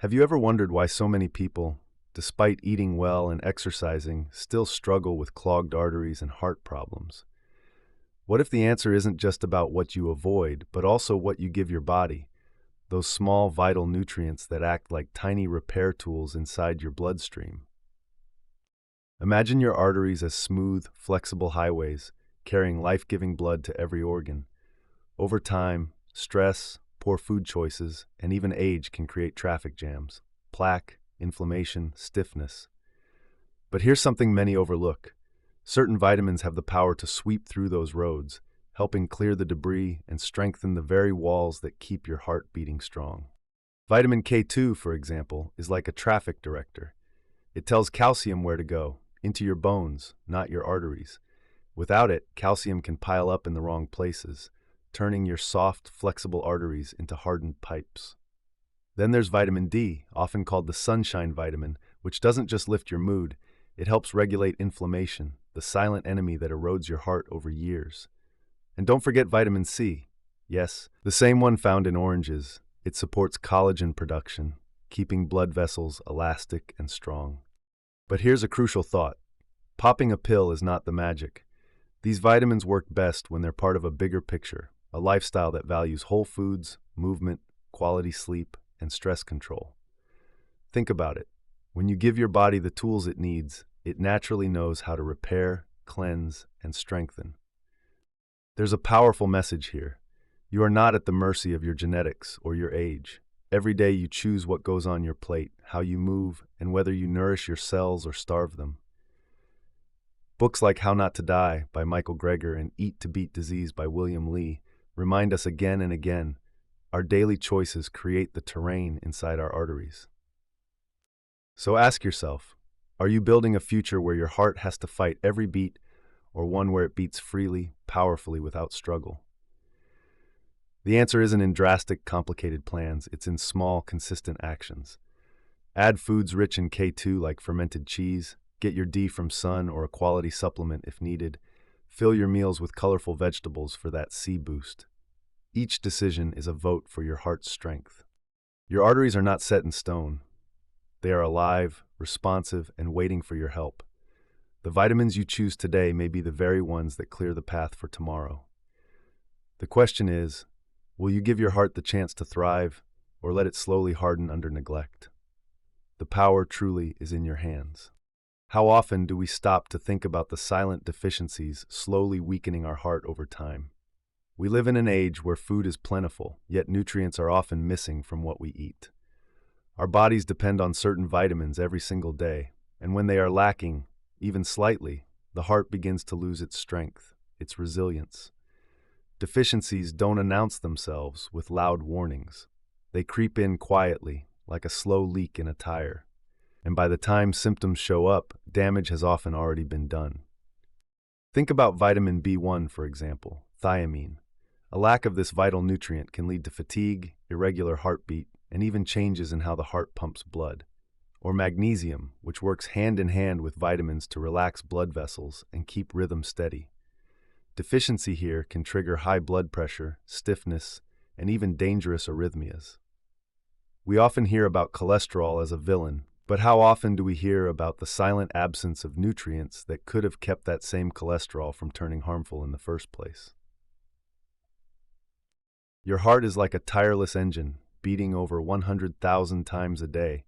Have you ever wondered why so many people, despite eating well and exercising, still struggle with clogged arteries and heart problems? What if the answer isn't just about what you avoid, but also what you give your body, those small vital nutrients that act like tiny repair tools inside your bloodstream? Imagine your arteries as smooth, flexible highways, carrying life-giving blood to every organ. Over time, stress, poor food choices, and even age can create traffic jams, plaque, inflammation, stiffness. But here's something many overlook. Certain vitamins have the power to sweep through those roads, helping clear the debris and strengthen the very walls that keep your heart beating strong. Vitamin K2, for example, is like a traffic director. It tells calcium where to go, into your bones, not your arteries. Without it, calcium can pile up in the wrong places, turning your soft, flexible arteries into hardened pipes. Then there's vitamin D, often called the sunshine vitamin, which doesn't just lift your mood, it helps regulate inflammation, the silent enemy that erodes your heart over years. And don't forget vitamin C. Yes, the same one found in oranges. It supports collagen production, keeping blood vessels elastic and strong. But here's a crucial thought. Popping a pill is not the magic. These vitamins work best when they're part of a bigger picture, a lifestyle that values whole foods, movement, quality sleep, and stress control. Think about it. When you give your body the tools it needs, it naturally knows how to repair, cleanse, and strengthen. There's a powerful message here. You are not at the mercy of your genetics or your age. Every day you choose what goes on your plate, how you move, and whether you nourish your cells or starve them. Books like How Not to Die by Michael Greger and Eat to Beat Disease by William Lee remind us again and again, our daily choices create the terrain inside our arteries. So ask yourself, are you building a future where your heart has to fight every beat, or one where it beats freely, powerfully, without struggle? The answer isn't in drastic, complicated plans, it's in small, consistent actions. Add foods rich in K2 like fermented cheese, get your D from sun or a quality supplement if needed, fill your meals with colorful vegetables for that C boost. Each decision is a vote for your heart's strength. Your arteries are not set in stone. They are alive, responsive, and waiting for your help. The vitamins you choose today may be the very ones that clear the path for tomorrow. The question is, will you give your heart the chance to thrive, or let it slowly harden under neglect? The power truly is in your hands. How often do we stop to think about the silent deficiencies slowly weakening our heart over time? We live in an age where food is plentiful, yet nutrients are often missing from what we eat. Our bodies depend on certain vitamins every single day, and when they are lacking, even slightly, the heart begins to lose its strength, its resilience. Deficiencies don't announce themselves with loud warnings. They creep in quietly, like a slow leak in a tire. And by the time symptoms show up, damage has often already been done. Think about vitamin B1, for example, thiamine. A lack of this vital nutrient can lead to fatigue, irregular heartbeat, and even changes in how the heart pumps blood. Or magnesium, which works hand in hand with vitamins to relax blood vessels and keep rhythm steady. Deficiency here can trigger high blood pressure, stiffness, and even dangerous arrhythmias. We often hear about cholesterol as a villain, but how often do we hear about the silent absence of nutrients that could have kept that same cholesterol from turning harmful in the first place? Your heart is like a tireless engine, beating over 100,000 times a day,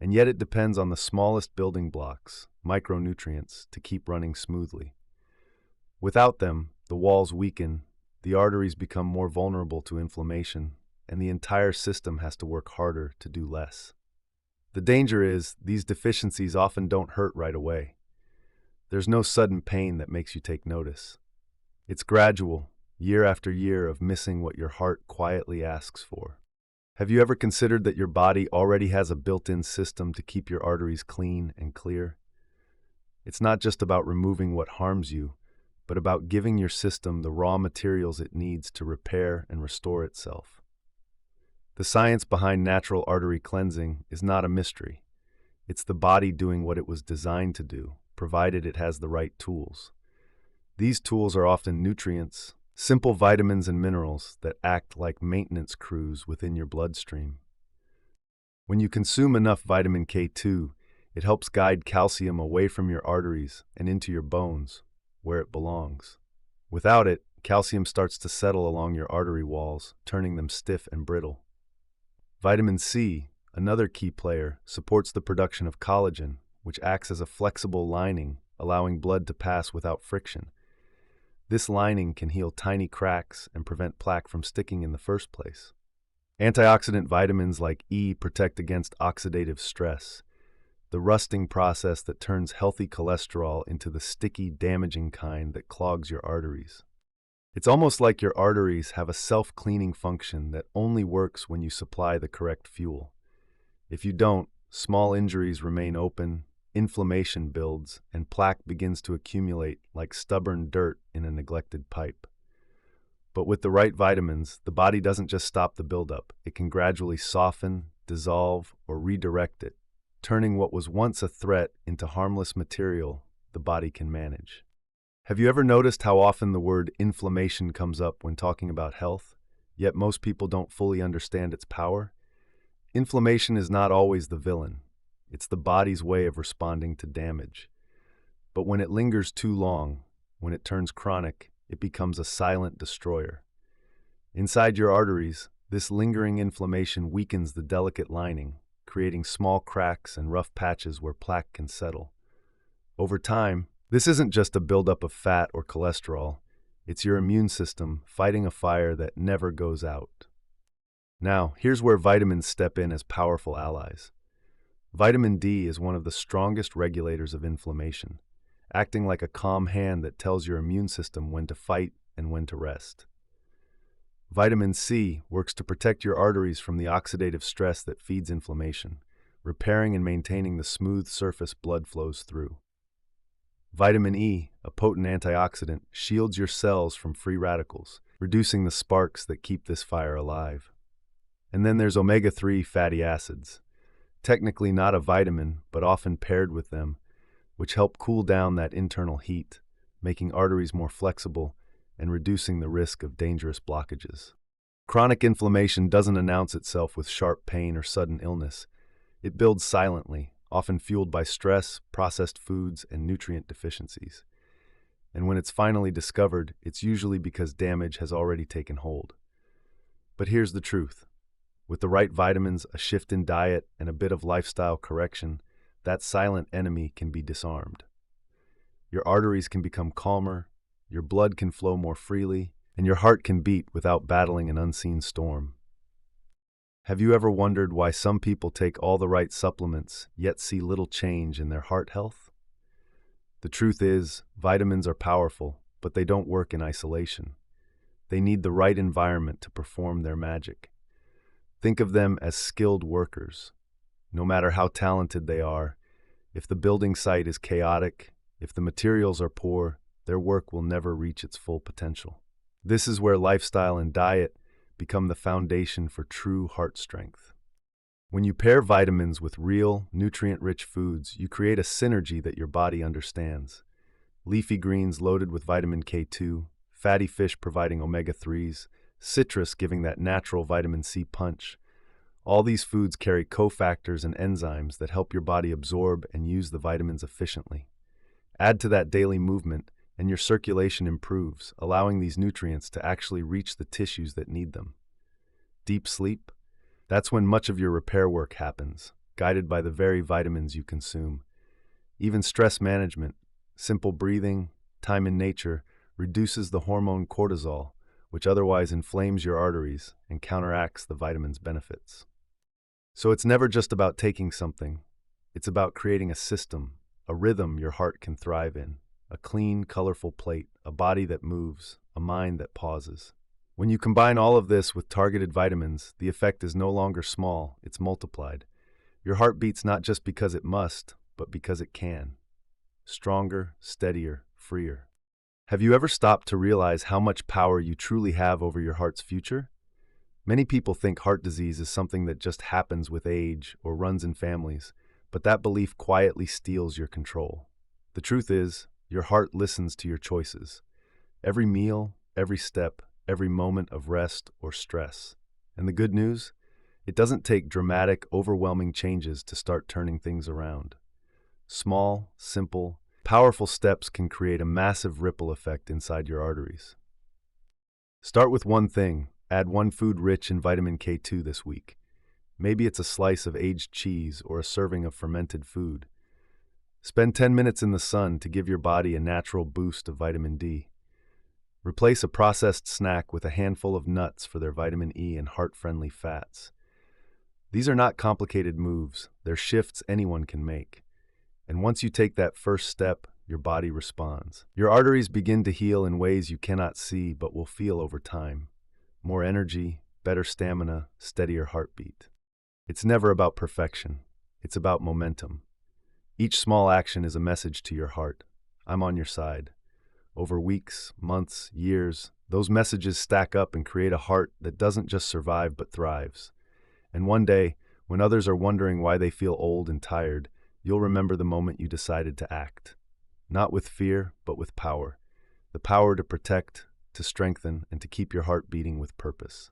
and yet it depends on the smallest building blocks, micronutrients, to keep running smoothly. Without them, the walls weaken, the arteries become more vulnerable to inflammation, and the entire system has to work harder to do less. The danger is, these deficiencies often don't hurt right away. There's no sudden pain that makes you take notice. It's gradual, year after year of missing what your heart quietly asks for. Have you ever considered that your body already has a built-in system to keep your arteries clean and clear? It's not just about removing what harms you, but about giving your system the raw materials it needs to repair and restore itself. The science behind natural artery cleansing is not a mystery. It's the body doing what it was designed to do, provided it has the right tools. These tools are often nutrients, simple vitamins and minerals that act like maintenance crews within your bloodstream. When you consume enough vitamin K2, it helps guide calcium away from your arteries and into your bones, where it belongs. Without it, calcium starts to settle along your artery walls, turning them stiff and brittle. Vitamin C, another key player, supports the production of collagen, which acts as a flexible lining, allowing blood to pass without friction. This lining can heal tiny cracks and prevent plaque from sticking in the first place. Antioxidant vitamins like E protect against oxidative stress, the rusting process that turns healthy cholesterol into the sticky, damaging kind that clogs your arteries. It's almost like your arteries have a self-cleaning function that only works when you supply the correct fuel. If you don't, small injuries remain open, inflammation builds, and plaque begins to accumulate like stubborn dirt in a neglected pipe. But with the right vitamins, the body doesn't just stop the buildup. It can gradually soften, dissolve, or redirect it, turning what was once a threat into harmless material the body can manage. Have you ever noticed how often the word inflammation comes up when talking about health, yet most people don't fully understand its power? Inflammation is not always the villain. It's the body's way of responding to damage. But when it lingers too long, when it turns chronic, it becomes a silent destroyer. Inside your arteries, this lingering inflammation weakens the delicate lining, creating small cracks and rough patches where plaque can settle. Over time, this isn't just a buildup of fat or cholesterol. It's your immune system fighting a fire that never goes out. Now, here's where vitamins step in as powerful allies. Vitamin D is one of the strongest regulators of inflammation, acting like a calm hand that tells your immune system when to fight and when to rest. Vitamin C works to protect your arteries from the oxidative stress that feeds inflammation, repairing and maintaining the smooth surface blood flows through. Vitamin E, a potent antioxidant, shields your cells from free radicals, reducing the sparks that keep this fire alive. And then there's omega-3 fatty acids, technically not a vitamin, but often paired with them, which help cool down that internal heat, making arteries more flexible and reducing the risk of dangerous blockages. Chronic inflammation doesn't announce itself with sharp pain or sudden illness. It builds silently, often fueled by stress, processed foods, and nutrient deficiencies. And when it's finally discovered, it's usually because damage has already taken hold. But here's the truth. With the right vitamins, a shift in diet, and a bit of lifestyle correction, that silent enemy can be disarmed. Your arteries can become calmer, your blood can flow more freely, and your heart can beat without battling an unseen storm. Have you ever wondered why some people take all the right supplements, yet see little change in their heart health? The truth is, vitamins are powerful, but they don't work in isolation. They need the right environment to perform their magic. Think of them as skilled workers. No matter how talented they are, if the building site is chaotic, if the materials are poor, their work will never reach its full potential. This is where lifestyle and diet become the foundation for true heart strength. When you pair vitamins with real, nutrient-rich foods, you create a synergy that your body understands. Leafy greens loaded with vitamin K2, fatty fish providing omega-3s, citrus giving that natural vitamin C punch. All these foods carry cofactors and enzymes that help your body absorb and use the vitamins efficiently. Add to that daily movement, and your circulation improves, allowing these nutrients to actually reach the tissues that need them. Deep sleep? That's when much of your repair work happens, guided by the very vitamins you consume. Even stress management, simple breathing, time in nature, reduces the hormone cortisol, which otherwise inflames your arteries and counteracts the vitamin's benefits. So it's never just about taking something. It's about creating a system, a rhythm your heart can thrive in, a clean, colorful plate, a body that moves, a mind that pauses. When you combine all of this with targeted vitamins, the effect is no longer small, it's multiplied. Your heart beats not just because it must, but because it can. Stronger, steadier, freer. Have you ever stopped to realize how much power you truly have over your heart's future? Many people think heart disease is something that just happens with age or runs in families, but that belief quietly steals your control. The truth is, your heart listens to your choices. Every meal, every step, every moment of rest or stress. And the good news? It doesn't take dramatic, overwhelming changes to start turning things around. Small, simple, powerful steps can create a massive ripple effect inside your arteries. Start with one thing. Add one food rich in vitamin K2 this week. Maybe it's a slice of aged cheese or a serving of fermented food. Spend 10 minutes in the sun to give your body a natural boost of vitamin D. Replace a processed snack with a handful of nuts for their vitamin E and heart-friendly fats. These are not complicated moves, they're shifts anyone can make. And once you take that first step, your body responds. Your arteries begin to heal in ways you cannot see but will feel over time. More energy, better stamina, steadier heartbeat. It's never about perfection. It's about momentum. Each small action is a message to your heart. I'm on your side. Over weeks, months, years, those messages stack up and create a heart that doesn't just survive but thrives. And one day, when others are wondering why they feel old and tired, you'll remember the moment you decided to act. Not with fear, but with power. The power to protect, to strengthen, and to keep your heart beating with purpose.